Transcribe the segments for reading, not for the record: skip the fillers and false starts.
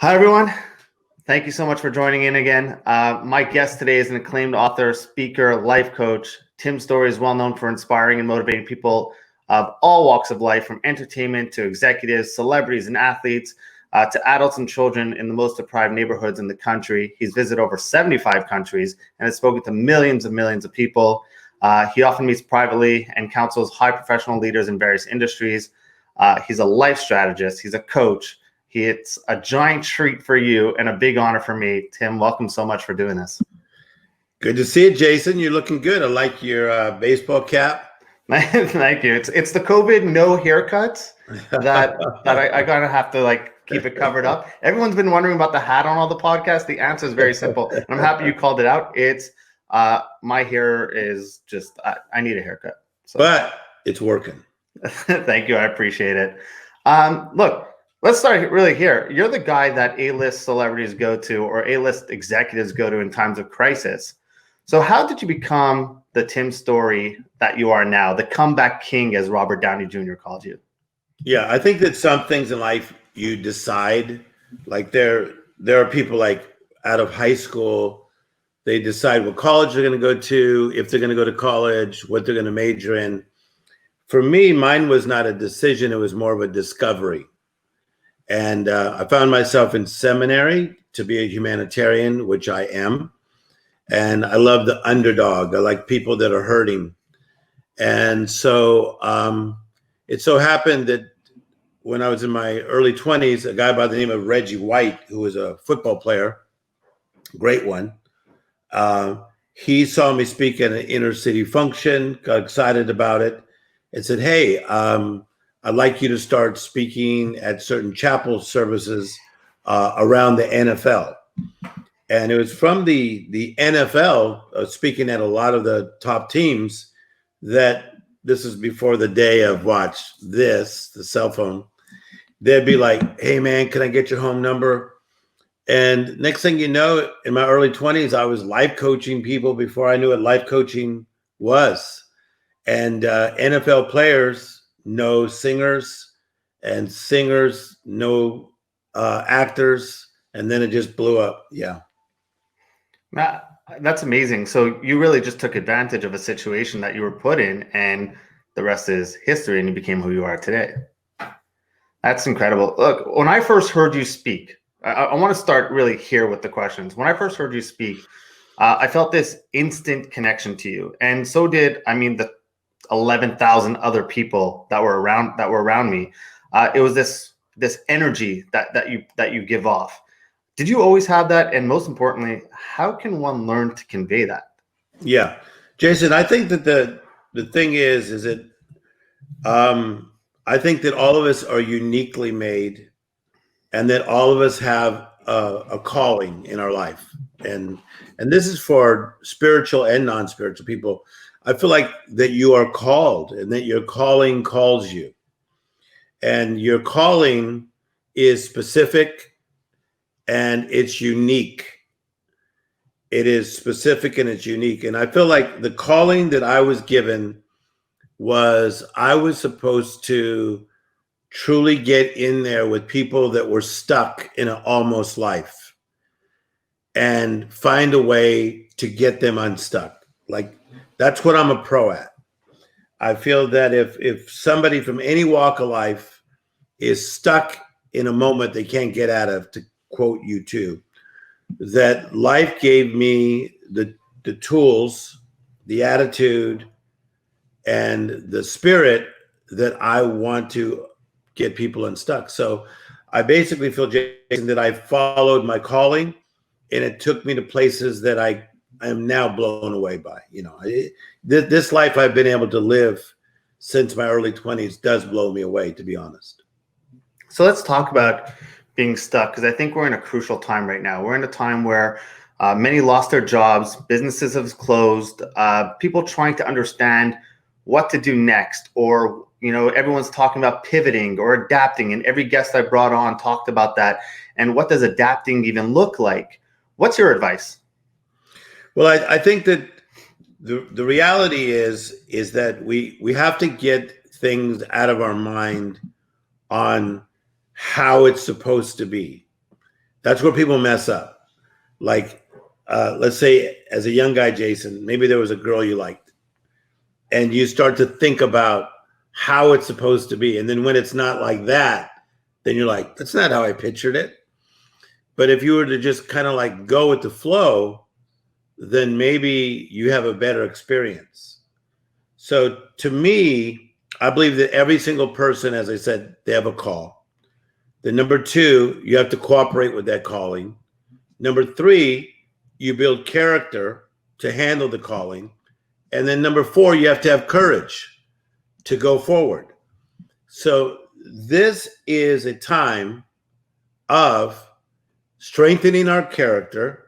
Hi, everyone. Thank you so much for joining in again. My guest today is an acclaimed author, speaker, life coach. Tim Storey is well known for inspiring and motivating people of all walks of life, from entertainment to executives, celebrities, and athletes, to adults and children in the most deprived neighborhoods in the country. He's visited over 75 countries and has spoken to millions and millions of people. He often meets privately and counsels high professional leaders in various industries. He's a life strategist. He's a coach. It's a giant treat for you and a big honor for me. Tim, welcome so much for doing this. Good to see you, Jason. You're looking good. I like your baseball cap. Thank you. It's the COVID no haircuts that I gotta have to keep it covered up. Everyone's been wondering about the hat on all the podcasts. The answer is very simple. And I'm happy you called it out. It's my hair is just I need a haircut. So. But it's working. Thank you. I appreciate it. Look. Let's start really here. You're the guy that A-list celebrities go to or A-list executives go to in times of crisis. So how did you become the Tim Storey that you are now, the comeback king, as Robert Downey Jr. called you? Yeah, I think that some things in life you decide. Like there are people like out of high school, they decide what college they're going to go to, if they're going to go to college, what they're going to major in. For me, mine was not a decision. It was more of a discovery. And I found myself in seminary to be a humanitarian, which I am. And I love the underdog. I like people that are hurting. And so it so happened that when I was in my early 20s, a guy by the name of Reggie White, who was a football player, great one, he saw me speak at an inner city function, got excited about it, and said, hey, I'd like you to start speaking at certain chapel services around the NFL. And it was from the NFL, speaking at a lot of the top teams, that this is before the day of watch this, the cell phone. They'd be like, hey, man, can I get your home number? And next thing you know, in my early 20s, I was life coaching people before I knew what life coaching was. And NFL players know singers, and singers know actors, and then it just blew up. Yeah. That's amazing. So you really just took advantage of a situation that you were put in, and the rest is history, and you became who you are today. That's incredible. Look, when I first heard you speak, I want to start really here with the questions. When I first heard you speak, I felt this instant connection to you, and so did, the 11,000 other people that were around me. It was this energy that you give off. Did you always have that? And most importantly, how can one learn to convey that? Yeah, Jason, I think that the thing is that I think that all of us are uniquely made, and that all of us have a calling in our life, and this is for spiritual and non-spiritual people. I feel like that you are called, and that your calling calls you, and your calling is specific and it's unique. It is specific and it's unique. And I feel like the calling that I was given was I was supposed to truly get in there with people that were stuck in an almost life and find a way to get them unstuck. Like, that's what I'm a pro at. I feel that if somebody from any walk of life is stuck in a moment they can't get out of, to quote you too, that life gave me the tools, the attitude, and the spirit that I want to get people unstuck. So I basically feel, Jason, that I followed my calling, and it took me to places that I am now blown away by. This life I've been able to live since my early 20s does blow me away, to be honest. So let's talk about being stuck, because I think we're in a crucial time right now. We're in a time where many lost their jobs, businesses have closed, people trying to understand what to do next, or everyone's talking about pivoting or adapting, and every guest I brought on talked about that. And what does adapting even look like? What's your advice? Well, I think that the reality is that we have to get things out of our mind on how it's supposed to be. That's where people mess up. Like, let's say as a young guy, Jason, maybe there was a girl you liked, and you start to think about how it's supposed to be. And then when it's not like that, then you're like, that's not how I pictured it. But if you were to just kind of like go with the flow, then maybe you have a better experience. So to me, I believe that every single person, as I said, they have a call. Then number two, you have to cooperate with that calling. Number three, you build character to handle the calling. And then number four, you have to have courage to go forward. So this is a time of strengthening our character,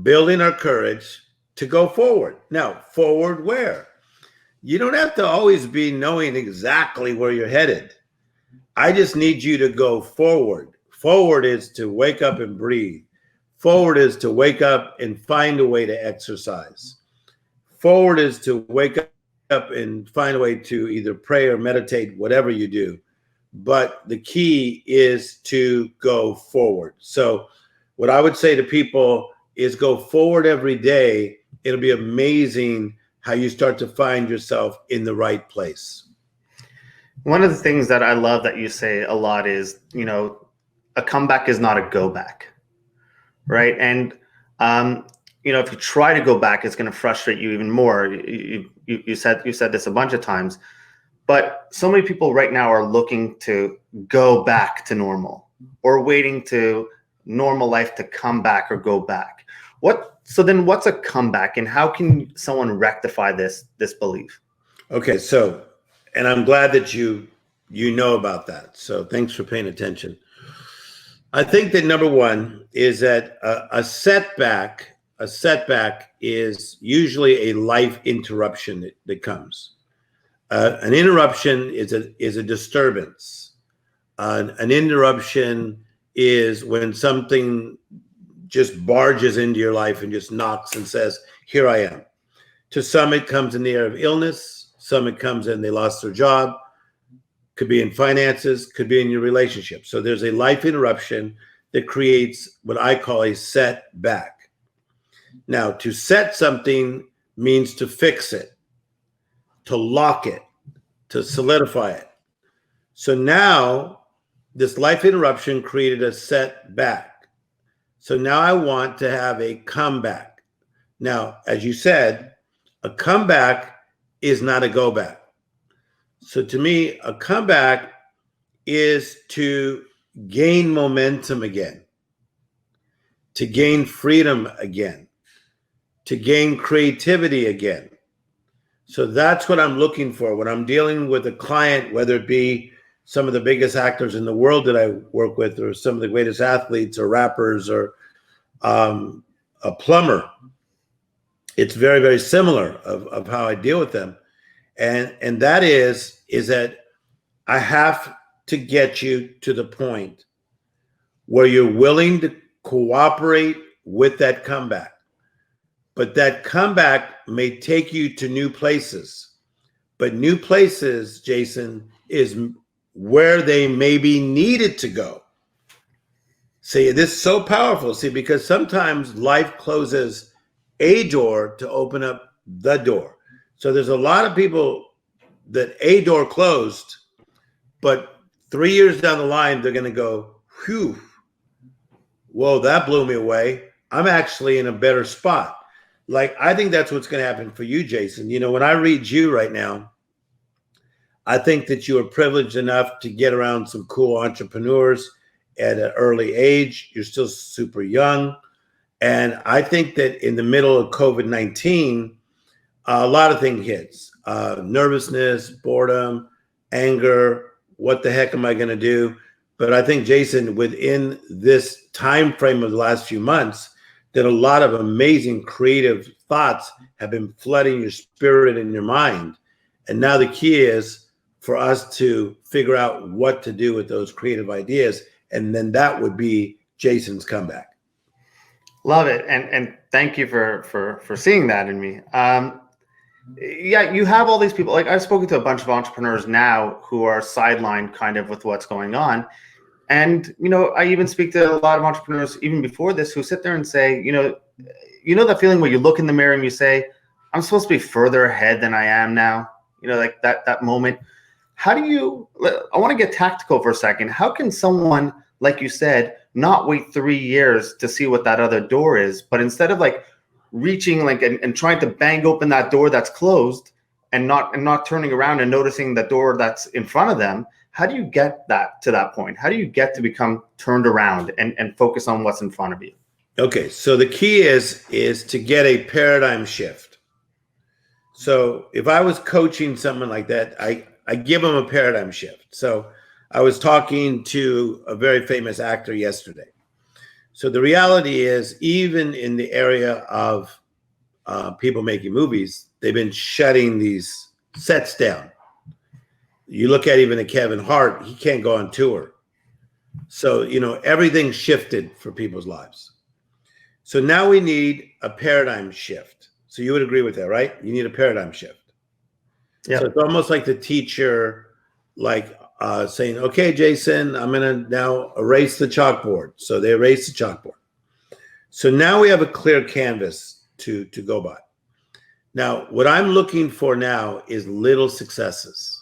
building our courage to go forward. Now, forward where? You don't have to always be knowing exactly where you're headed. I just need you to go forward. Forward is to wake up and breathe. Forward is to wake up and find a way to exercise. Forward is to wake up and find a way to either pray or meditate, whatever you do. But the key is to go forward. So what I would say to people is go forward every day. It'll be amazing how you start to find yourself in the right place. One of the things that I love that you say a lot is, a comeback is not a go back, right? And, if you try to go back, it's going to frustrate you even more. You said this a bunch of times, but so many people right now are looking to go back to normal or waiting to normal life to come back or go back. So then what's a comeback, and how can someone rectify this belief? Okay. So, and I'm glad that you know about that. So thanks for paying attention. I think that number one is that a setback is usually a life interruption that comes. An interruption is a disturbance. An interruption is when something just barges into your life and just knocks and says, here I am. To some, it comes in the air of illness. Some, it comes in they lost their job. Could be in finances, could be in your relationship. So there's a life interruption that creates what I call a setback. Now, to set something means to fix it, to lock it, to solidify it. So now this life interruption created a setback. So now I want to have a comeback. Now, as you said, a comeback is not a go back. So to me, a comeback is to gain momentum again, to gain freedom again, to gain creativity again. So that's what I'm looking for when I'm dealing with a client, whether it be some of the biggest actors in the world that I work with, or some of the greatest athletes or rappers, or a plumber. It's very, very similar of how I deal with them. And that is that I have to get you to the point where you're willing to cooperate with that comeback. But that comeback may take you to new places. But new places, Jason, is where they maybe needed to go. See, this is so powerful. See, because sometimes life closes a door to open up the door. So there's a lot of people that a door closed, but 3 years down the line, they're going to go, whew, whoa, that blew me away. I'm actually in a better spot. Like, I think that's what's going to happen for you, Jason. When I read you right now, I think that you are privileged enough to get around some cool entrepreneurs at an early age. You're still super young. And I think that in the middle of COVID-19, a lot of things hits. Nervousness, boredom, anger. What the heck am I going to do? But I think, Jason, within this time frame of the last few months, that a lot of amazing creative thoughts have been flooding your spirit and your mind. And now the key is for us to figure out what to do with those creative ideas. And then that would be Jason's comeback. Love it. And thank you for seeing that in me. Yeah, you have all these people. Like, I've spoken to a bunch of entrepreneurs now who are sidelined kind of with what's going on. And, I even speak to a lot of entrepreneurs even before this who sit there and say, that feeling where you look in the mirror and you say, I'm supposed to be further ahead than I am now, like that moment. How do you, I want to get tactical for a second. How can someone, like you said, not wait 3 years to see what that other door is, but instead of like reaching and trying to bang open that door that's closed and not turning around and noticing the door that's in front of them, how do you get that to that point? How do you get to become turned around and focus on what's in front of you? Okay, so the key is to get a paradigm shift. So if I was coaching someone like that, I give them a paradigm shift. So I was talking to a very famous actor yesterday. So the reality is, even in the area of people making movies, they've been shutting these sets down. You look at even a Kevin Hart, he can't go on tour. So, everything shifted for people's lives. So now we need a paradigm shift. So you would agree with that, right? You need a paradigm shift. Yeah. So it's almost like the teacher, saying, okay, Jason, I'm going to now erase the chalkboard. So they erase the chalkboard. So now we have a clear canvas to go by. Now, what I'm looking for now is little successes.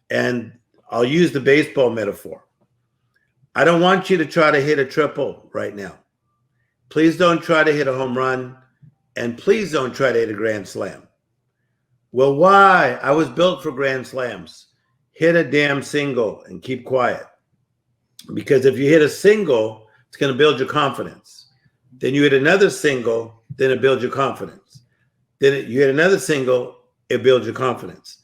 And I'll use the baseball metaphor. I don't want you to try to hit a triple right now. Please don't try to hit a home run. And please don't try to hit a grand slam. Well, why? I was built for grand slams. Hit a damn single and keep quiet. Because if you hit a single, it's going to build your confidence. Then you hit another single, then it builds your confidence. Then you hit another single, it builds your confidence.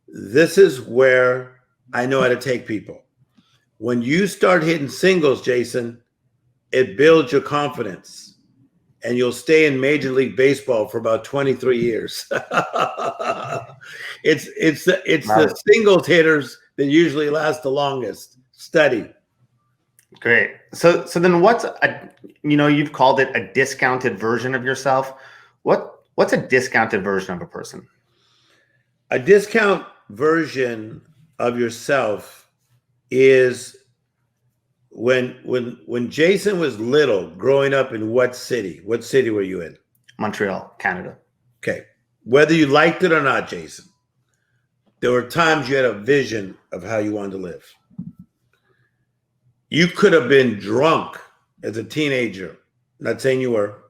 This is where I know how to take people. When you start hitting singles, Jason, it builds your confidence. And you'll stay in Major League Baseball for about 23 years. It's the singles hitters that usually last the longest. Study. Great. So then what's you've called it a discounted version of yourself. What's a discounted version of a person? A discount version of yourself is when Jason was little, growing up in what city? What city were you in? Montreal, Canada. Okay. Whether you liked it or not, Jason, there were times you had a vision of how you wanted to live. You could have been drunk as a teenager. Not saying you were,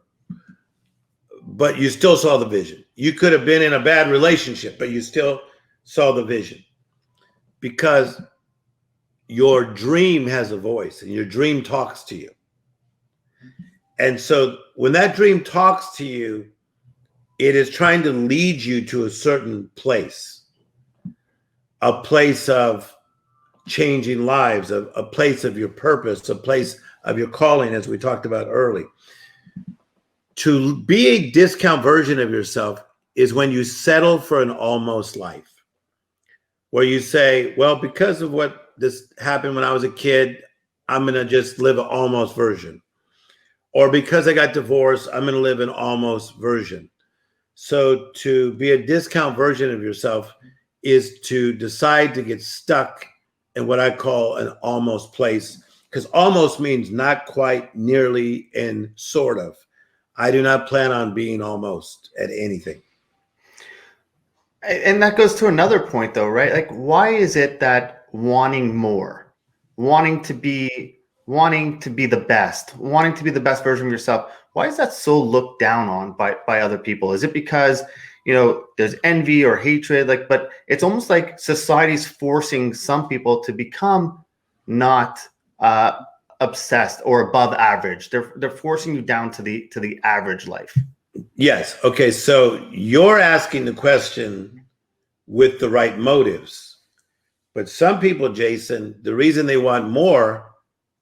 but you still saw the vision. You could have been in a bad relationship, but you still saw the vision. Because your dream has a voice and your dream talks to you. And so when that dream talks to you, it is trying to lead you to a certain place, a place of changing lives, a place of your purpose, a place of your calling, as we talked about early. To be a discount version of yourself is when you settle for an almost life, where you say, well, because of what this happened when I was a kid, I'm going to just live an almost version. Or because I got divorced, I'm going to live an almost version. So to be a discount version of yourself is to decide to get stuck in what I call an almost place, because almost means not quite, nearly, and sort of. I do not plan on being almost at anything. And that goes to another point, though, right? Like, why is it that wanting more, wanting to be the best, wanting to be the best version of yourself, why is that so looked down on by other people? Is it because, there's envy or hatred? But it's almost like society's forcing some people to become not obsessed or above average. They're forcing you down to the average life. Yes. Okay. So you're asking the question with the right motives. But some people, Jason, the reason they want more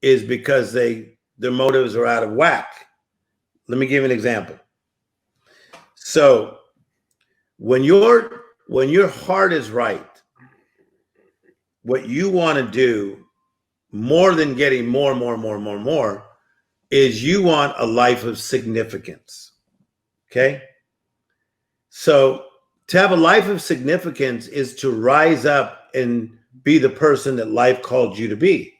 is because their motives are out of whack. Let me give you an example. So when your heart is right, what you want to do more than getting more is you want a life of significance. Okay? So to have a life of significance is to rise up and be the person that life called you to be.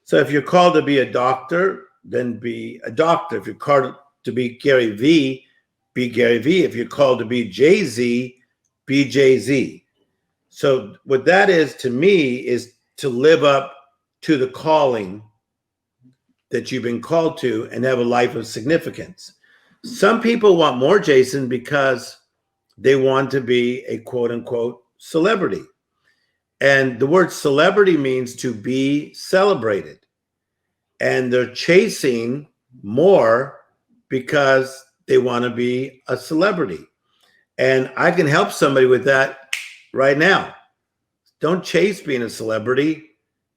So if you're called to be a doctor, then be a doctor. If you're called to be Gary V, be Gary V. If you're called to be Jay-Z, be Jay-Z. So what that is to me is to live up to the calling that you've been called to and have a life of significance. Some people want more, Jason, because they want to be a quote unquote celebrity. And the word celebrity means to be celebrated. And they're chasing more because they want to be a celebrity. And I can help somebody with that right now. Don't chase being a celebrity.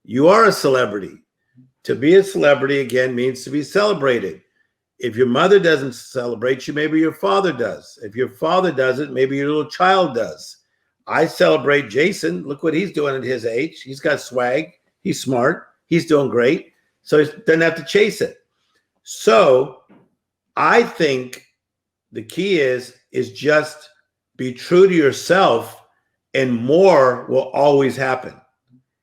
You are a celebrity. To be a celebrity, again, means to be celebrated. If your mother doesn't celebrate you, maybe your father does. If your father doesn't, maybe your little child does. I celebrate Jason. Look what he's doing at his age. He's got swag. He's smart. He's doing great. So he doesn't have to chase it. So I think the key is just be true to yourself, and more will always happen.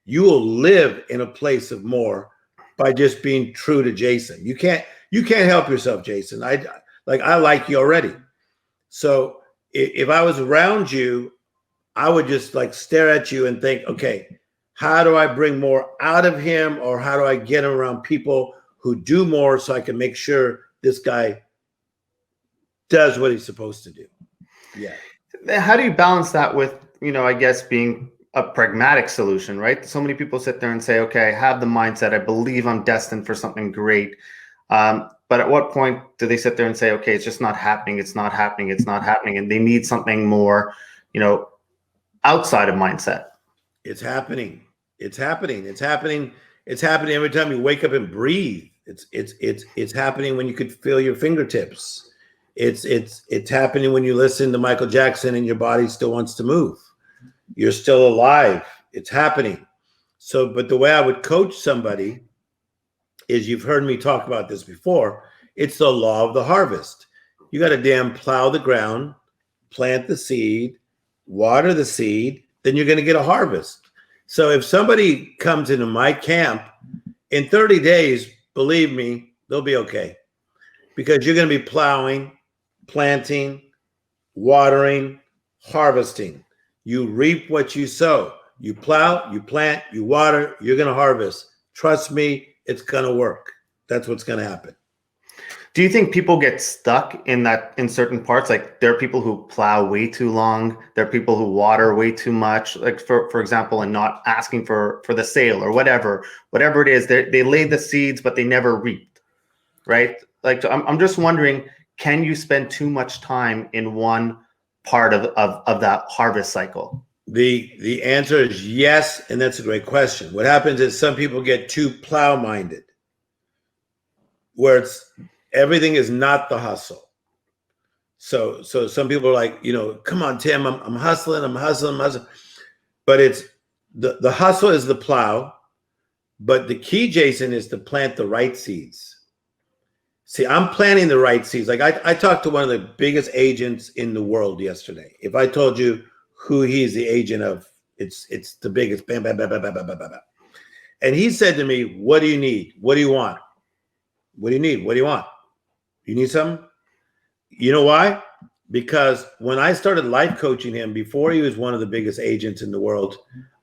You will live in a place of more by just being true to Jason. You can't help yourself, Jason. I like you already. So if I was around you, I would just like stare at you and think, okay, how do I bring more out of him, or how do I get him around people who do more so I can make sure this guy does what he's supposed to do? Yeah. How do you balance that with, I guess being a pragmatic solution, right? So many people sit there and say, okay, I have the mindset. I believe I'm destined for something great. But at what point do they sit there and say, okay, it's just not happening. It's not happening. It's not happening. And they need something more, outside of mindset. It's happening. It's happening. It's happening. It's happening every time you wake up and breathe. It's happening when you could feel your fingertips. It's happening when you listen to Michael Jackson and your body still wants to move. You're still alive. It's happening. So, but the way I would coach somebody is, you've heard me talk about this before. It's the law of the harvest. You got to damn plow the ground, plant the seed, water the seed, then you're going to get a harvest. So if somebody comes into my camp in 30 days, believe me, they'll be okay, because you're going to be plowing, planting, watering, harvesting. You reap what you sow. You plow, you plant, you water, you're going to harvest. Trust me, it's going to work. That's what's going to happen. Do you think people get stuck in certain parts? Like, there are people who plow way too long. There are people who water way too much, like for example, and not asking for the sale or whatever it is. They laid the seeds, but they never reaped, right? Like, I'm just wondering, can you spend too much time in one part of that harvest cycle? The answer is yes, and that's a great question. What happens is some people get too plow-minded, where everything is not the hustle. So some people are like, come on, Tim, I'm hustling. But it's the hustle is the plow, but the key, Jason, is to plant the right seeds. See, I'm planting the right seeds. Like, I talked to one of the biggest agents in the world yesterday. If I told you who he's the agent of, it's the biggest. Bam, bam, bam, bam, bam, bam, bam, bam. And he said to me, what do you need? What do you want? What do you need? What do you want? You need something? You know why? Because when I started life coaching him, before he was one of the biggest agents in the world,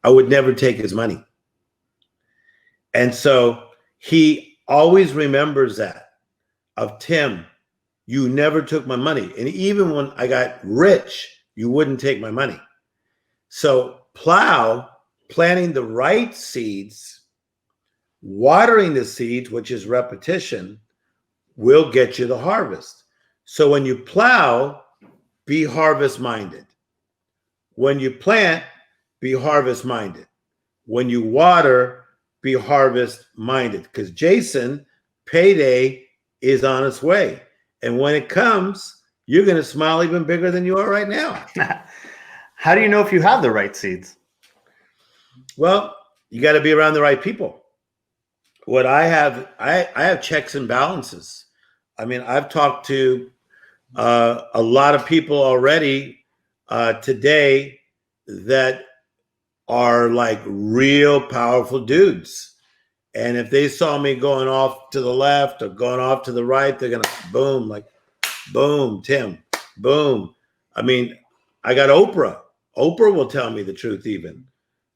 I would never take his money. And so he always remembers that, of Tim, you never took my money. And even when I got rich, you wouldn't take my money. So planting the right seeds, watering the seeds, which is repetition, will get you the harvest. So when you plow, be harvest minded. When you plant, be harvest minded. When you water, be harvest minded. Because Jason, payday is on its way. And when it comes, you're going to smile even bigger than you are right now. How do you know if you have the right seeds? Well, you got to be around the right people. What I have checks and balances. I mean, I've talked to a lot of people already today that are like real powerful dudes. And if they saw me going off to the left or going off to the right, they're going to boom, like, boom, Tim, boom. I mean, I got Oprah. Oprah will tell me the truth even.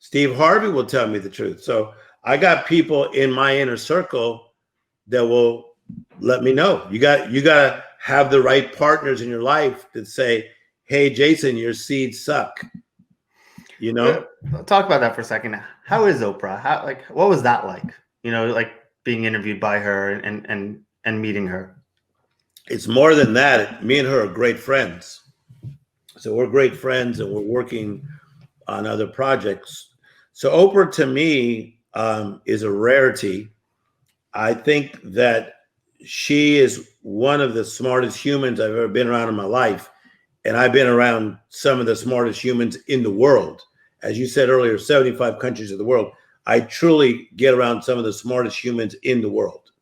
Steve Harvey will tell me the truth. So I got people in my inner circle that will let me know. You got to have the right partners in your life that say, hey, Jason, your seeds suck. You know? Talk about that for a second. How is Oprah? How, like, what was that like? You know, like being interviewed by her and meeting her. It's more than that. Me and her are great friends. So we're great friends and we're working on other projects. So Oprah to me is a rarity. I think that she is one of the smartest humans I've ever been around in my life. And I've been around some of the smartest humans in the world. As you said earlier, 75 countries of the world. I truly get around some of the smartest humans in the world.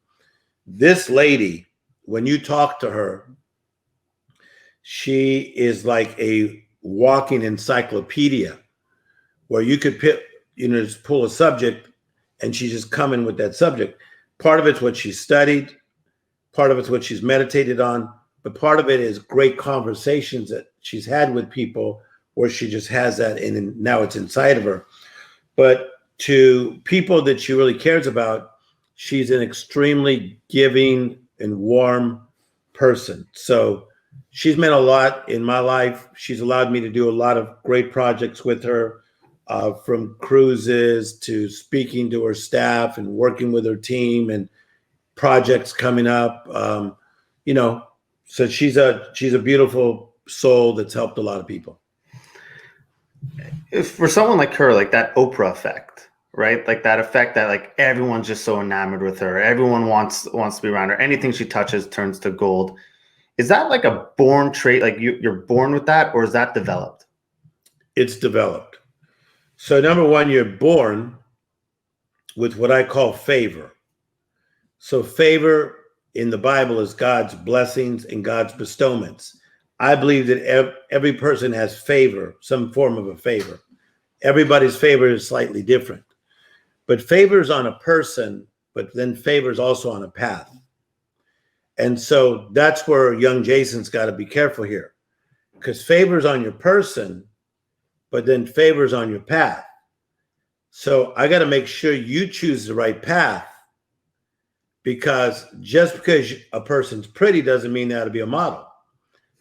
This lady, when you talk to her, she is like a walking encyclopedia where you could pick, just pull a subject and she's just coming with that subject. Part of it's what she studied, part of it's what she's meditated on, but part of it is great conversations that she's had with people where she just has that and now it's inside of her. But to people that she really cares about, she's an extremely giving and warm person. So she's meant a lot in my life. She's allowed me to do a lot of great projects with her, from cruises to speaking to her staff and working with her team and projects coming up. So she's a beautiful soul that's helped a lot of people. If for someone like her, like that Oprah effect, right? Like that effect that like everyone's just so enamored with her. Everyone wants to be around her. Anything she touches turns to gold. Is that like a born trait? Like you're born with that, or is that developed? It's developed. So number one, you're born with what I call favor. So favor in the Bible is God's blessings and God's bestowments. I believe that every person has favor, some form of a favor. Everybody's favor is slightly different. But favor is on a person, but then favor is also on a path. And so that's where young Jason's got to be careful here, because favor is on your person, but then favor is on your path. So I got to make sure you choose the right path, because just because a person's pretty doesn't mean they ought to be a model.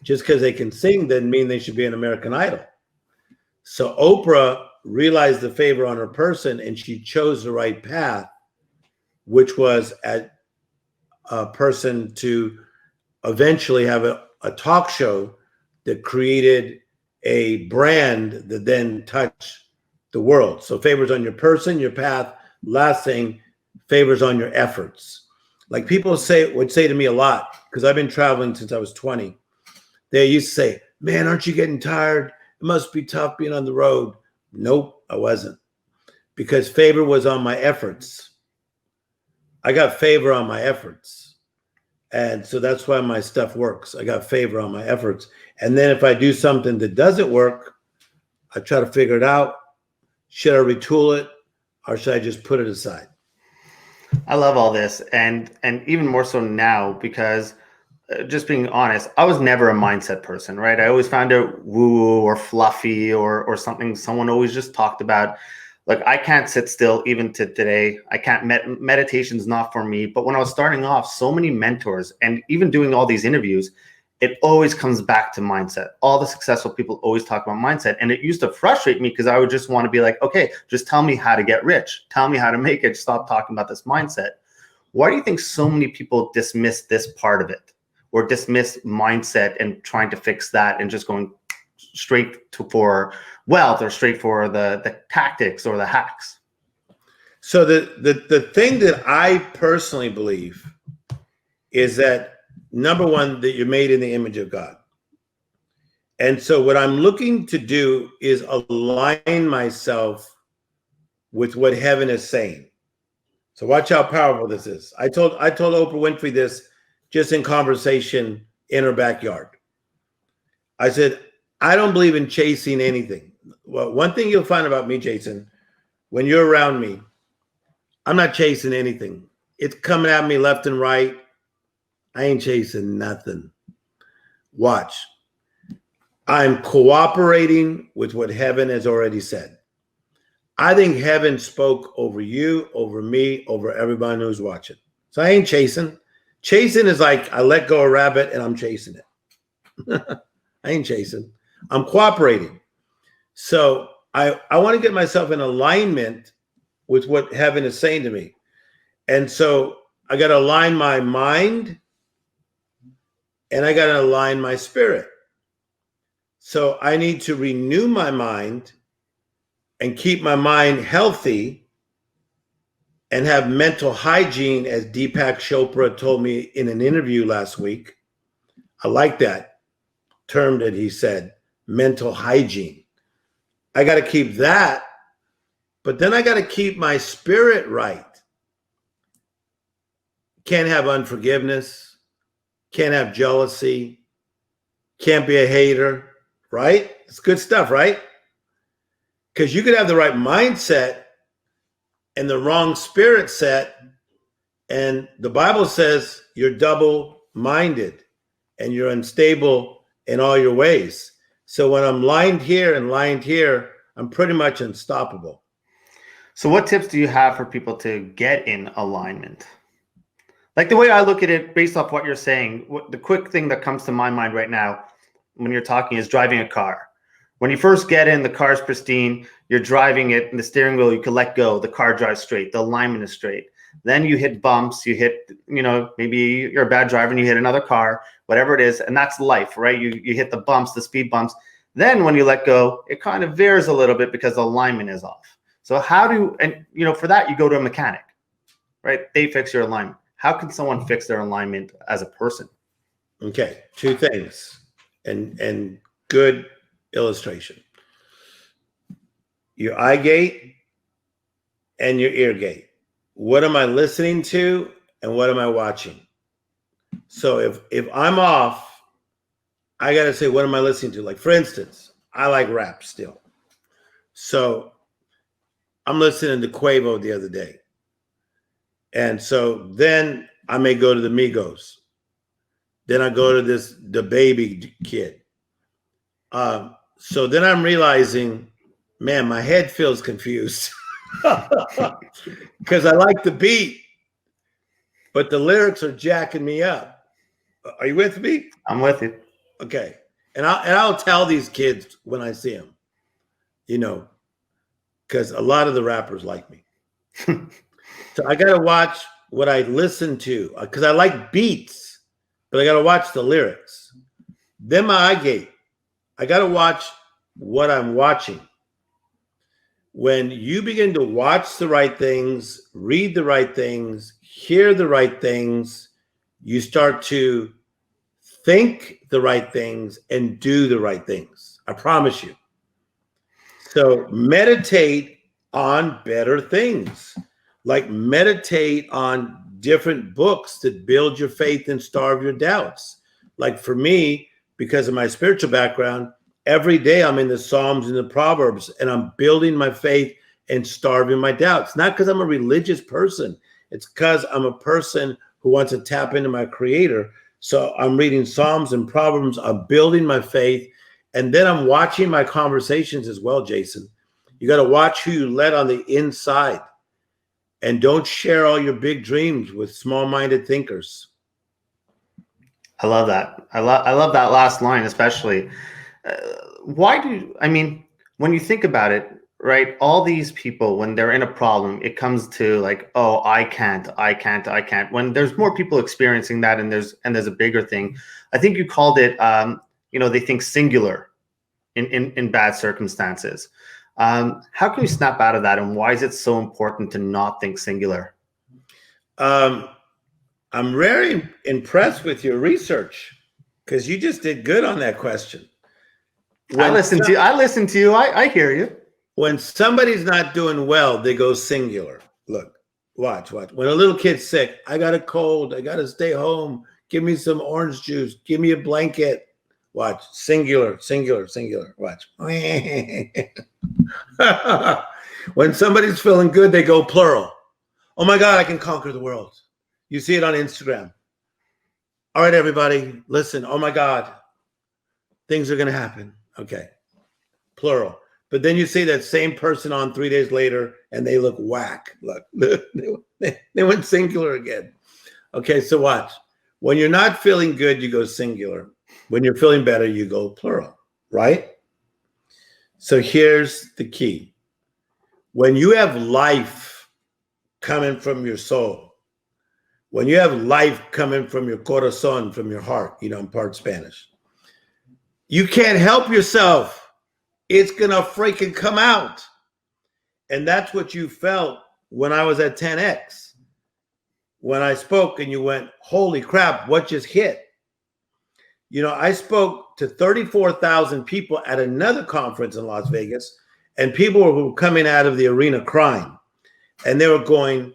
Just because they can sing doesn't mean they should be an American Idol. So Oprah realized the favor on her person and she chose the right path, which was a person to eventually have a talk show that created a brand that then touched the world. So favors on your person, your path. Last thing, favors on your efforts. Like people would say to me a lot, because I've been traveling since I was 20. They used to say, man, aren't you getting tired? It must be tough being on the road. Nope, I wasn't. Because favor was on my efforts. I got favor on my efforts. And so that's why my stuff works. I got favor on my efforts. And then if I do something that doesn't work, I try to figure it out. Should I retool it or should I just put it aside? I love all this. And even more so now, because just being honest, I was never a mindset person, right? I always found it woo or fluffy or something someone always just talked about. Like I can't sit still even to today. I can't, meditation's not for me. But when I was starting off, so many mentors and even doing all these interviews, it always comes back to mindset. All the successful people always talk about mindset. And it used to frustrate me because I would just want to be like, okay, just tell me how to get rich. Tell me how to make it. Stop talking about this mindset. Why do you think so many people dismiss this part of it? Or dismiss mindset and trying to fix that and just going straight for wealth or straight for the tactics or the hacks? So the thing that I personally believe is that, number one, that you're made in the image of God. And so what I'm looking to do is align myself with what heaven is saying. So watch how powerful this is. I told Oprah Winfrey this just in conversation in her backyard. I said, I don't believe in chasing anything. Well, one thing you'll find about me, Jason, when you're around me, I'm not chasing anything. It's coming at me left and right. I ain't chasing nothing. Watch. I'm cooperating with what heaven has already said. I think heaven spoke over you, over me, over everybody who's watching. So I ain't chasing. Chasing is like I let go of a rabbit and I'm chasing it. I ain't chasing. I'm cooperating. So I want to get myself in alignment with what heaven is saying to me. And so I got to align my mind and I got to align my spirit. So I need to renew my mind and keep my mind healthy and have mental hygiene, as Deepak Chopra told me in an interview last week. I like that term that he said, mental hygiene. I got to keep that, but then I got to keep my spirit right. Can't have unforgiveness, can't have jealousy, can't be a hater, right? It's good stuff, right? Because you could have the right mindset and the wrong spirit set, and the Bible says you're double-minded and you're unstable in all your ways. So when I'm lined here and lined here, I'm pretty much unstoppable. So what tips do you have for people to get in alignment? Like the way I look at it, based off what you're saying, the quick thing that comes to my mind right now when you're talking is driving a car. When you first get in, the car's pristine, you're driving it, and the steering wheel, you can let go, the car drives straight, the alignment is straight. Then you hit bumps, you hit, maybe you're a bad driver and you hit another car, whatever it is, and that's life, right? You hit the bumps, the speed bumps. Then when you let go, it kind of veers a little bit because the alignment is off. So for that, you go to a mechanic, right? They fix your alignment. How can someone fix their alignment as a person? Okay, two things, and good illustration. Your eye gate and your ear gate. What am I listening to and what am I watching? So if I'm off, I got to say, what am I listening to? Like, for instance, I like rap still. So I'm listening to Quavo the other day. And so then I may go to the Migos. Then I go to the Baby kid. So then I'm realizing, man, my head feels confused because I like the beat, but the lyrics are jacking me up. Are you with me? I'm with you. Okay. And I'll tell these kids when I see them, because a lot of the rappers like me. So I got to watch what I listen to because I like beats, but I got to watch the lyrics. Then my eye gate. I got to watch what I'm watching. When you begin to watch the right things, read the right things, hear the right things, you start to think the right things and do the right things. I promise you. So meditate on better things. Like meditate on different books that build your faith and starve your doubts. Like for me, because of my spiritual background, every day I'm in the Psalms and the Proverbs, and I'm building my faith and starving my doubts. Not because I'm a religious person. It's because I'm a person who wants to tap into my Creator. So I'm reading Psalms and Proverbs. I'm building my faith. And then I'm watching my conversations as well, Jason. You got to watch who you let on the inside. And don't share all your big dreams with small-minded thinkers. I love that. I love that last line, especially. When you think about it, right? All these people, when they're in a problem, it comes to like, oh, I can't. When there's more people experiencing that, and there's a bigger thing. I think you called it, they think singular in bad circumstances. How can we snap out of that, and why is it so important to not think singular? I'm very impressed with your research because you just did good on that question. I listen to you. I hear you. When somebody's not doing well, they go singular. Look, watch. When a little kid's sick, I got a cold. I got to stay home. Give me some orange juice. Give me a blanket. Watch. Singular. Watch. When somebody's feeling good, they go plural. Oh my God, I can conquer the world. You see it on Instagram. All right, everybody, listen. Oh my God, things are going to happen. Okay, plural. But then you see that same person on 3 days later and they look whack. Look, they went singular again. Okay, so watch. When you're not feeling good, you go singular. When you're feeling better, you go plural, right? So here's the key. When you have life coming from your soul, when you have life coming from your corazon, from your heart, I'm part Spanish, you can't help yourself. It's going to freaking come out. And that's what you felt when I was at 10X. When I spoke and you went, holy crap, what just hit? I spoke to 34,000 people at another conference in Las Vegas, and people were coming out of the arena crying. And they were going,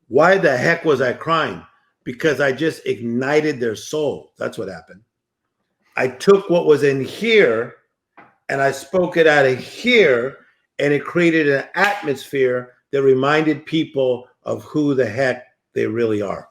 why the heck was I crying? Because I just ignited their soul. That's what happened. I took what was in here and I spoke it out of here, and it created an atmosphere that reminded people of who the heck they really are.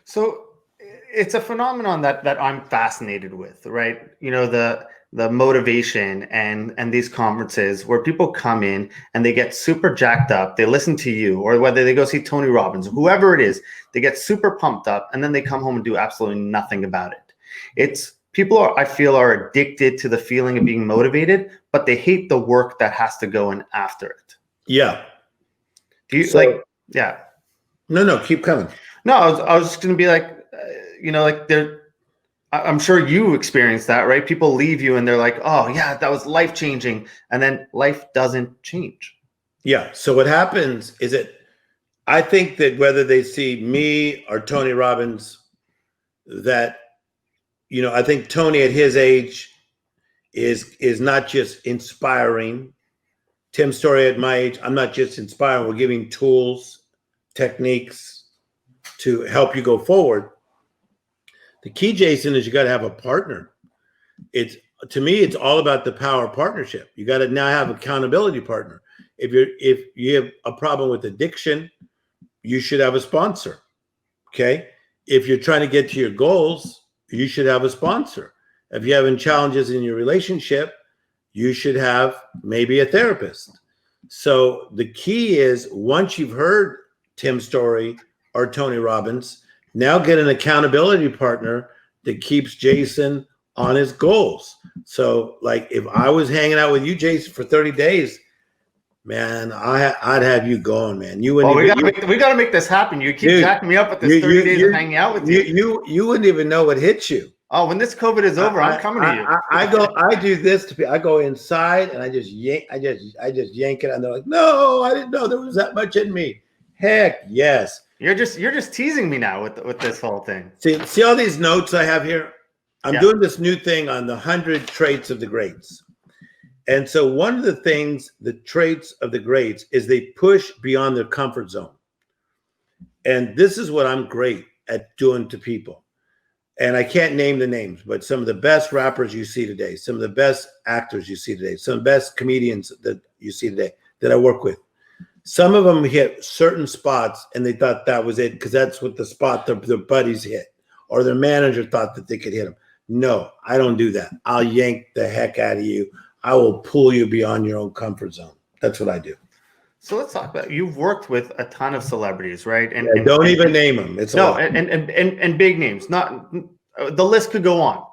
So it's a phenomenon that I'm fascinated with, right? The motivation and these conferences where people come in and they get super jacked up, they listen to you, or whether they go see Tony Robbins, whoever it is, they get super pumped up and then they come home and do absolutely nothing about it. I feel are addicted to the feeling of being motivated, but they hate the work that has to go in after it. Yeah. Yeah. No, keep coming. No, I was just going to be like, I'm sure you experienced that, right? People leave you and they're like, oh yeah, that was life-changing. And then life doesn't change. Yeah. So what happens is I think that whether they see me or Tony Robbins, that, I think Tony at his age is not just inspiring. Tim Storey at my age, I'm not just inspiring. We're giving tools, techniques to help you go forward. The key, Jason, is you got to have a partner. To me, it's all about the power of partnership. You got to now have an accountability partner. If you have a problem with addiction, you should have a sponsor. Okay. If you're trying to get to your goals, you should have a sponsor. If you're having challenges in your relationship, you should have maybe a therapist. So the key is, once you've heard Tim Storey or Tony Robbins, now get an accountability partner that keeps Jason on his goals. So like if I was hanging out with you, Jason, for 30 days, man, I'd have you going, man. You wouldn't. We got to make this happen. You keep jacking me up with this 30 days of hanging out with you. You wouldn't even know what hit you. Oh, when this COVID is over, I'm coming to you. I do this to people. I go inside and I just yank it, and they're like, "No, I didn't know there was that much in me." Heck, yes. You're just teasing me now with this whole thing. See all these notes I have here? I'm doing this new thing on the 100 traits of the greats. And so one of the traits of the greats is they push beyond their comfort zone. And this is what I'm great at doing to people. And I can't name the names, but some of the best rappers you see today, some of the best actors you see today, some of the best comedians that you see today that I work with. Some of them hit certain spots and they thought that was it because that's what the spot their buddies hit, or their manager thought that they could hit them. No, I don't do that. I'll yank the heck out of you. I will pull you beyond your own comfort zone. That's what I do. So let's talk about, you've worked with a ton of celebrities, right? And don't even name them. It's and big names. Not the list could go on.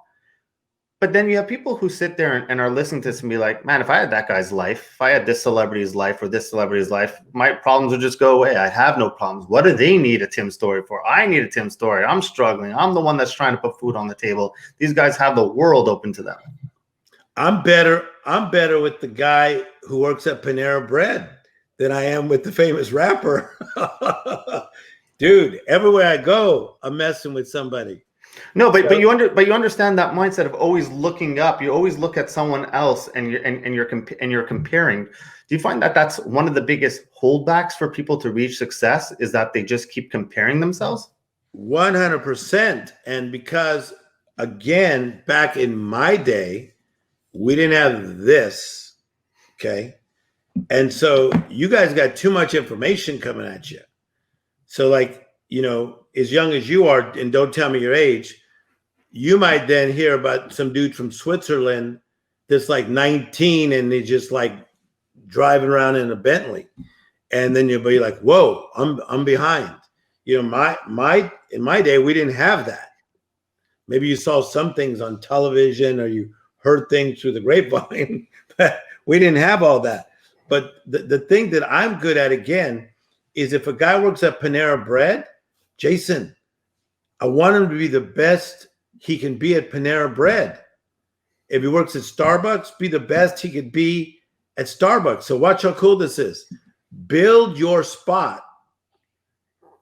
But then you have people who sit there and are listening to this and be like, man, if I had that guy's life, if I had this celebrity's life or this celebrity's life, my problems would just go away. I'd have no problems. What do they need a Tim Storey for? I need a Tim Storey. I'm struggling. I'm the one that's trying to put food on the table. These guys have the world open to them. I'm better with the guy who works at Panera Bread than I am with the famous rapper. Dude, everywhere I go, I'm messing with somebody. No, but you understand that mindset of always looking up. You always look at someone else and you're comparing. Do you find that that's one of the biggest holdbacks for people to reach success, is that they just keep comparing themselves? 100%. And because, again, back in my day, we didn't have this, okay? And so you guys got too much information coming at you. So like, as young as you are, and don't tell me your age, you might then hear about some dude from Switzerland that's like 19 and they just like driving around in a Bentley. And then you'll be like, whoa, I'm behind. In my day, we didn't have that. Maybe you saw some things on television or you heard things through the grapevine, but we didn't have all that. But the thing that I'm good at, again, is if a guy works at Panera Bread, Jason, I want him to be the best he can be at Panera Bread. If he works at Starbucks, be the best he could be at Starbucks. So watch how cool this is. Build your spot,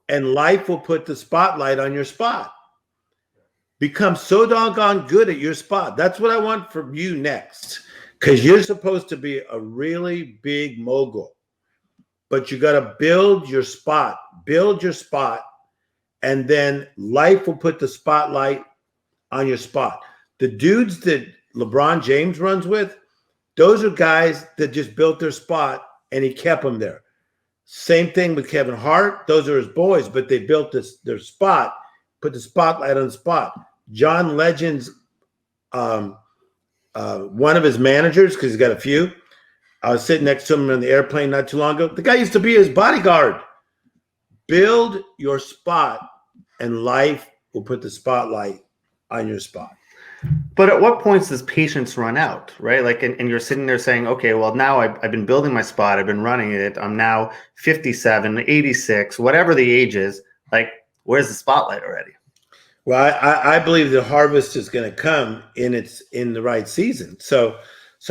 and life will put the spotlight on your spot. Become so doggone good at your spot. That's what I want from you next, because you're supposed to be a really big mogul. But you got to build your spot. Build your spot, and then life will put the spotlight on your spot. The dudes that LeBron James runs with, those are guys that just built their spot and he kept them there. Same thing with Kevin Hart. Those are his boys, but they built their spot, put the spotlight on the spot. John Legend's one of his managers, because he's got a few. I was sitting next to him on the airplane not too long ago. The guy used to be his bodyguard. Build your spot, and life will put the spotlight on your spot. But at what points does patience run out, right? Like, and you're sitting there saying, okay, well, now I've been building my spot. I've been running it. I'm now 57, 86, whatever the age is. Like, where's the spotlight already? Well, I believe the harvest is going to come in the right season. So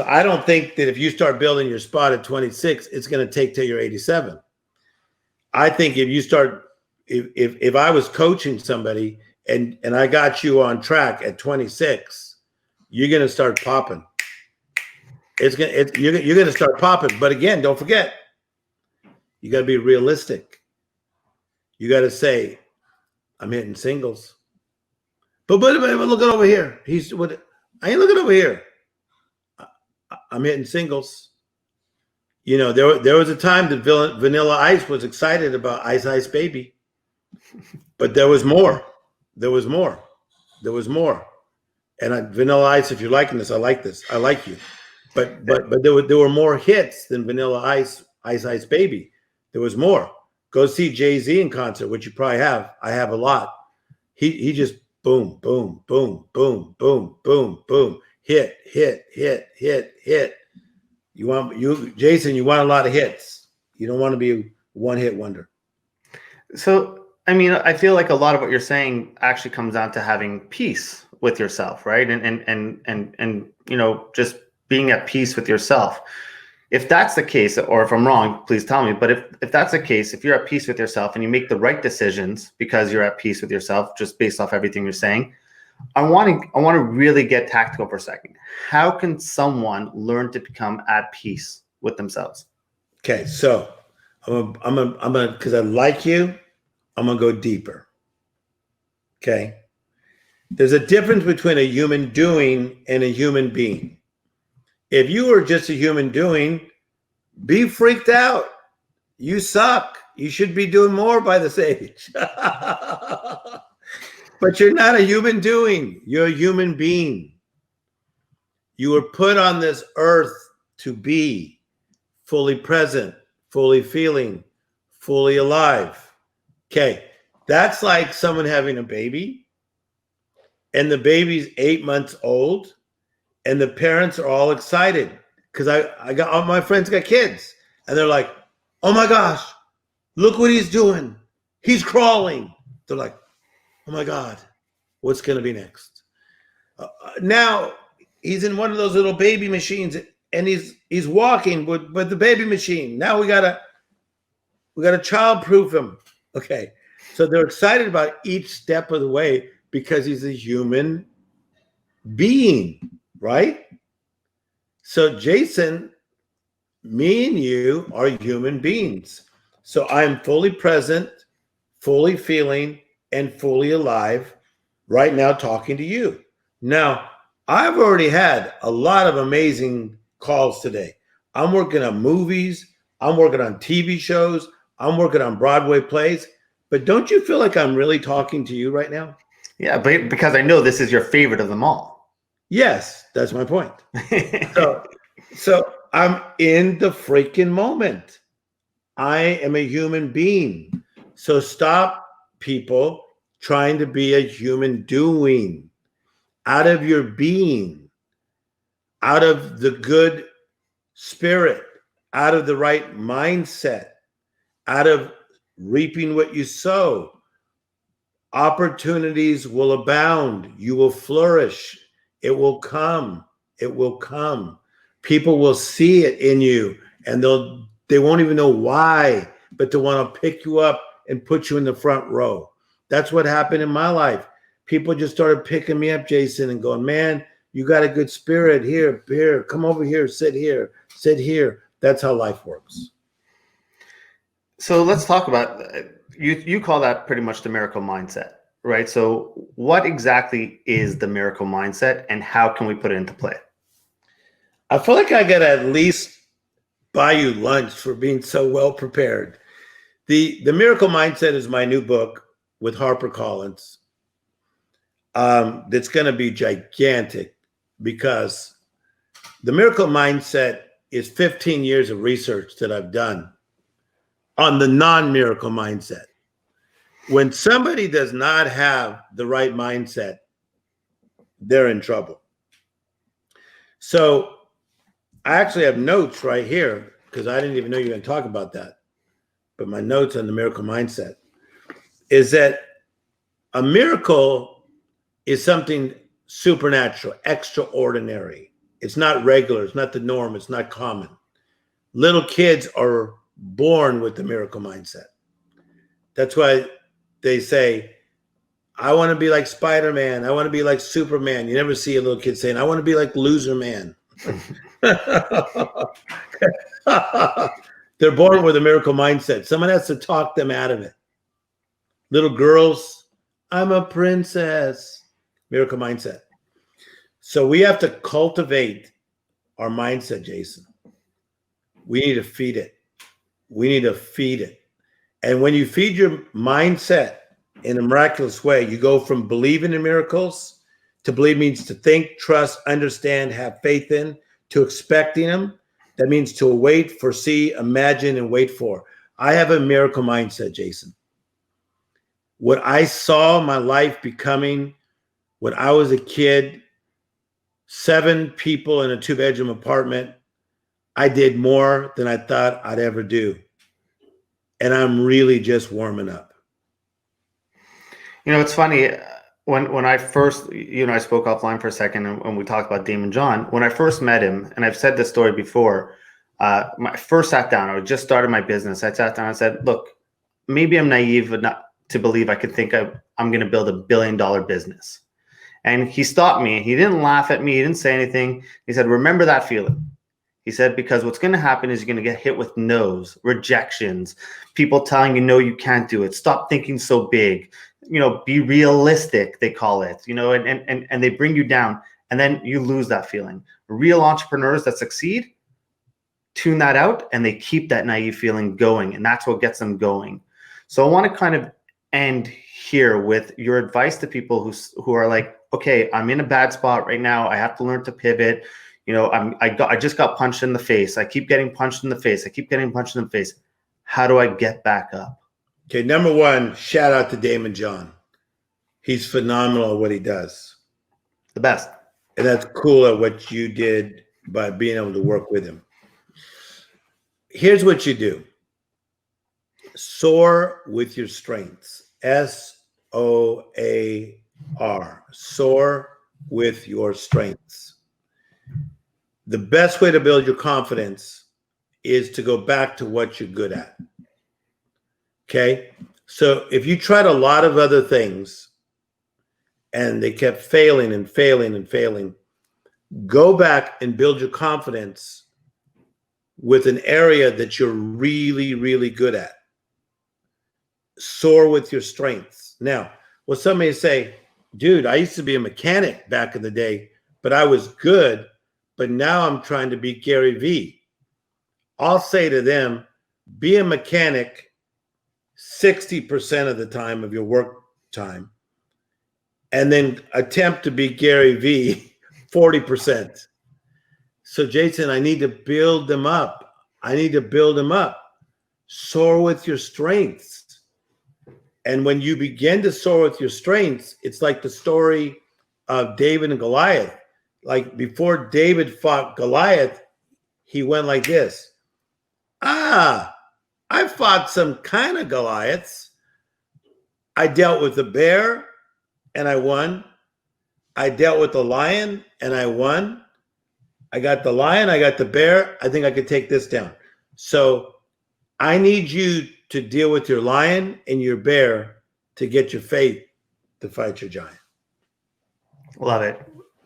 I don't think that if you start building your spot at 26, it's going to take till you're 87. I think if you start, if I was coaching somebody and I got you on track at 26, you're going to start popping. You're going to start popping. But again, don't forget, you got to be realistic. You got to say, I'm hitting singles. But look at over here. I ain't looking over here. I'm hitting singles. There was a time that Vanilla Ice was excited about Ice Ice Baby, but there was more. There was more. And Vanilla Ice, if you're liking this, I like this. I like you. But there were more hits than Vanilla Ice, Ice Ice Baby. There was more. Go see Jay-Z in concert, which you probably have. I have a lot. He just boom, boom, boom, boom, boom, boom, boom. Hit. Jason, you want a lot of hits. You don't want to be a one-hit wonder. So, I mean, I feel like a lot of what you're saying actually comes down to having peace with yourself, right? And just being at peace with yourself. If that's the case, or if I'm wrong, please tell me. But if that's the case, if you're at peace with yourself and you make the right decisions because you're at peace with yourself, just based off everything you're saying, I want to really get tactical for a second. How can someone learn to become at peace with themselves? Okay, so I'm gonna because I like you, I'm gonna go deeper. Okay, there's a difference between a human doing and a human being. If you are just a human doing, be freaked out. You suck. You should be doing more by this age. But you're not a human doing. You're a human being. You were put on this earth to be fully present, fully feeling, fully alive. Okay, that's like someone having a baby, and the baby's 8 months old, and the parents are all excited because I got all my friends got kids, and they're like, "Oh my gosh, look what he's doing! He's crawling." They're like, "Oh my God, what's going to be next?" Now he's in one of those little baby machines, and he's walking with the baby machine. Now we gotta child-proof him. Okay, so they're excited about each step of the way because he's a human being, right? So Jason, me and you are human beings. So I'm fully present, fully feeling, and fully alive right now talking to you. Now, I've already had a lot of amazing calls today. I'm working on movies. I'm working on TV shows. I'm working on Broadway plays. But don't you feel like I'm really talking to you right now? Yeah, but because I know this is your favorite of them all. Yes, that's my point. So I'm in the freaking moment. I am a human being. So stop, people, trying to be a human doing. Out of your being, out of the good spirit, out of the right mindset, out of reaping what you sow. Opportunities will abound. You will flourish. It will come. It will come. People will see it in you, and they won't even know why, but they want to pick you up and put you in the front row. That's what happened in my life. People just started picking me up, Jason, and going, man, you got a good spirit. Here, come over here, sit here, sit here. That's how life works. So let's talk about you call that pretty much the miracle mindset, right? So what exactly is the miracle mindset, and how can we put it into play? I feel like I got to at least buy you lunch for being so well prepared. The Miracle Mindset is my new book with HarperCollins. That's going to be gigantic, because the Miracle Mindset is 15 years of research that I've done on the non-miracle mindset. When somebody does not have the right mindset, they're in trouble. So I actually have notes right here, because I didn't even know you were going to talk about that. But my notes on the miracle mindset is that a miracle is something supernatural, extraordinary. It's not regular. It's not the norm. It's not common. Little kids are born with the miracle mindset. That's why they say, I want to be like Spider-Man. I want to be like Superman. You never see a little kid saying, I want to be like Loser Man. They're born with a miracle mindset. Someone has to talk them out of it. Little girls, I'm a princess. Miracle mindset. So we have to cultivate our mindset, Jason. We need to feed it. We need to feed it. And when you feed your mindset in a miraculous way, you go from believing in miracles, to believe means to think, trust, understand, have faith in, to expecting them. That means to await, foresee, imagine, and wait for. I have a miracle mindset, Jason. What I saw my life becoming when I was a kid, 7 people in a 2-bedroom apartment, I did more than I thought I'd ever do. And I'm really just warming up. You know, it's funny. When I first, you and I spoke offline for a second, and when we talked about Damon John, when I first met him, and I've said this story before, I first sat down, I just started my business. I sat down and said, look, maybe I'm naive enough to believe I could think I'm going to build $1 billion business. And he stopped me. He didn't laugh at me. He didn't say anything. He said, remember that feeling. He said, because what's going to happen is you're going to get hit with no's, rejections, people telling you, no, you can't do it. Stop thinking so big. You know, be realistic, they call it, you know, and they bring you down, and then you lose that feeling. Real entrepreneurs that succeed tune that out, and they keep that naive feeling going, and that's what gets them going. So I want to kind of end here with your advice to people who are like, okay, I'm in a bad spot right now. I have to learn to pivot. You know, I just got punched in the face. I keep getting punched in the face. I keep getting punched in the face. How do I get back up? Okay, number one, shout out to Damon John. He's phenomenal at what he does. The best. And that's cool at what you did by being able to work with him. Here's what you do. Soar with your strengths. SOAR. Soar with your strengths. The best way to build your confidence is to go back to what you're good at. Okay? So if you tried a lot of other things and they kept failing and failing and failing, go back and build your confidence with an area that you're really, really good at. Soar with your strengths. Now, well, somebody say, dude, I used to be a mechanic back in the day, but I was good, but now I'm trying to be Gary Vee. I'll say to them, be a mechanic 60% of the time of your work time, and then attempt to be Gary Vee 40%. So Jason, I need to build them up. Soar with your strengths. And when you begin to soar with your strengths, it's like the story of David and Goliath. Like before David fought Goliath, he went like this. I fought some kind of Goliaths. I dealt with the bear and I won. I dealt with the lion and I won. I got the lion, I got the bear. I think I could take this down. So I need you to deal with your lion and your bear to get your faith to fight your giant. Love it.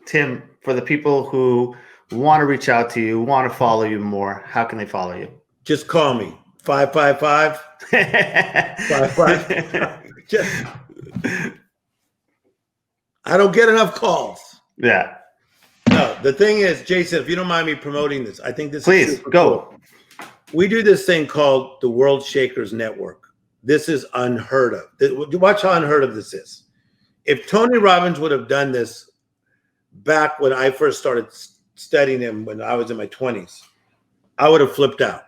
Tim, for the people who want to reach out to you, want to follow you more, how can they follow you? Just call me. 555. 555. I don't get enough calls. Yeah. No, the thing is, Jason, if you don't mind me promoting this, I think this Please, is super go. cool. We do this thing called the World Shakers Network. This is unheard of. Watch how unheard of this is. If Tony Robbins would have done this back when I first started studying him when I was in my 20s, I would have flipped out.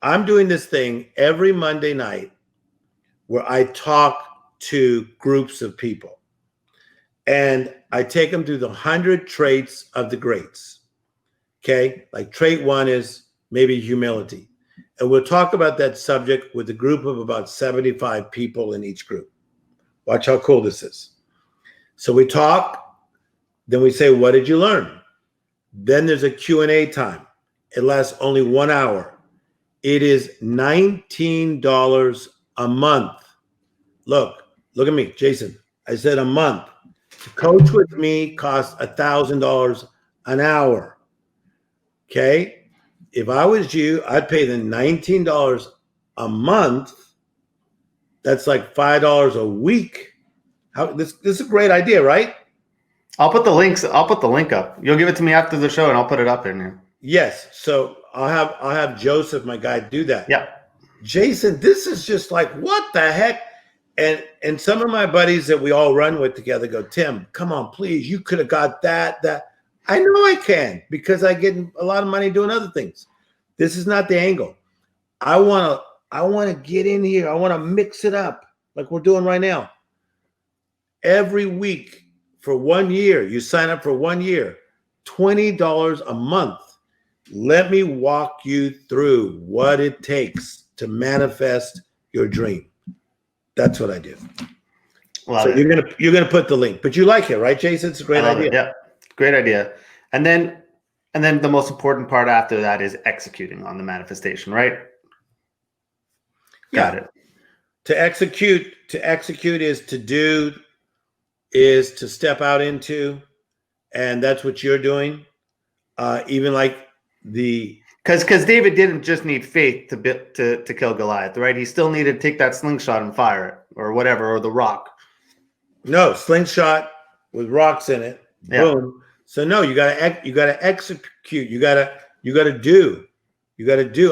I'm doing this thing every Monday night where I talk to groups of people. And I take them through the 100 traits of the greats. Okay? Like trait 1 is maybe humility. And we'll talk about that subject with a group of about 75 people in each group. Watch how cool this is. So we talk, then we say, what did you learn? Then there's a Q&A time. It lasts only 1 hour. It is $19 a month. Look at me, Jason. I said a month. To coach with me costs $1,000 an hour. Okay? If I was you, I'd pay them $19 a month. That's like $5 a week. This is a great idea, right? I'll put the links. I'll put the link up. You'll give it to me after the show, and I'll put it up in here. Yes. So I'll have Joseph, my guy, do that. Yeah. Jason, this is just like, what the heck? And some of my buddies that we all run with together go, Tim, come on, please. You could have got that. I know I can because I get a lot of money doing other things. This is not the angle. I want to get in here. I want to mix it up like we're doing right now. Every week for 1 year, you sign up for 1 year, $20 a month. Let me walk you through what it takes to manifest your dream. That's what I do. So you're gonna put the link, but you like it, right, Jason? It's a great idea. Yeah, great idea. And then the most important part after that is executing on the manifestation, right? Got it. To execute is to do, is to step out into, and that's what you're doing. Even like because David didn't just need faith to kill Goliath, right? He still needed to take that slingshot and fire it, or whatever, or the rock. No, slingshot with rocks in it. Yeah. Boom. So no, you gotta execute. You gotta do.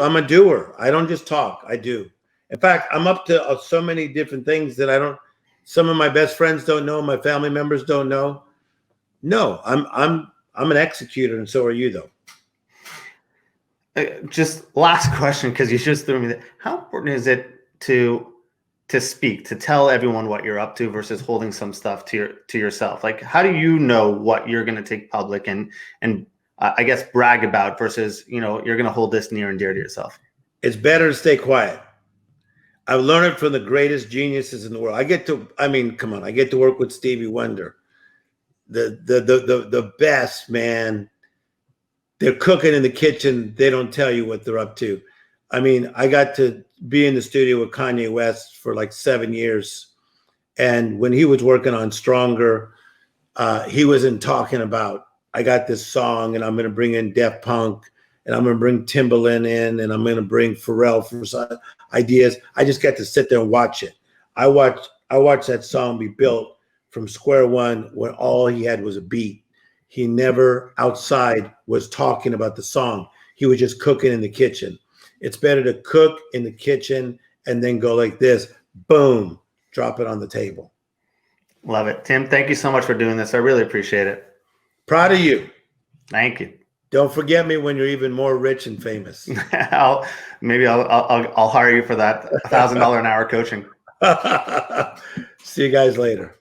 I'm a doer. I don't just talk. I do. In fact, I'm up to so many different things that some of my best friends don't know. My family members don't know. No, I'm an executor, and so are you, though. Just last question, because you just threw me there. How important is it to speak, to tell everyone what you're up to versus holding some stuff to yourself? Like, how do you know what you're going to take public and I guess brag about versus, you're going to hold this near and dear to yourself? It's better to stay quiet. I've learned it from the greatest geniuses in the world. I get to work with Stevie Wonder, the best, man. They're cooking in the kitchen. They don't tell you what they're up to. I mean, I got to be in the studio with Kanye West for like 7 years. And when he was working on Stronger, he wasn't talking about, I got this song and I'm going to bring in Def Punk and I'm going to bring Timbaland in and I'm going to bring Pharrell for some ideas. I just got to sit there and watch it. I watched that song be built from square one when all he had was a beat. He never outside was talking about the song. He was just cooking in the kitchen. It's better to cook in the kitchen and then go like this, boom, drop it on the table. Love it. Tim, thank you so much for doing this. I really appreciate it. Proud of you. Thank you. Don't forget me when you're even more rich and famous. I'll hire you for that $1,000 an hour coaching. See you guys later.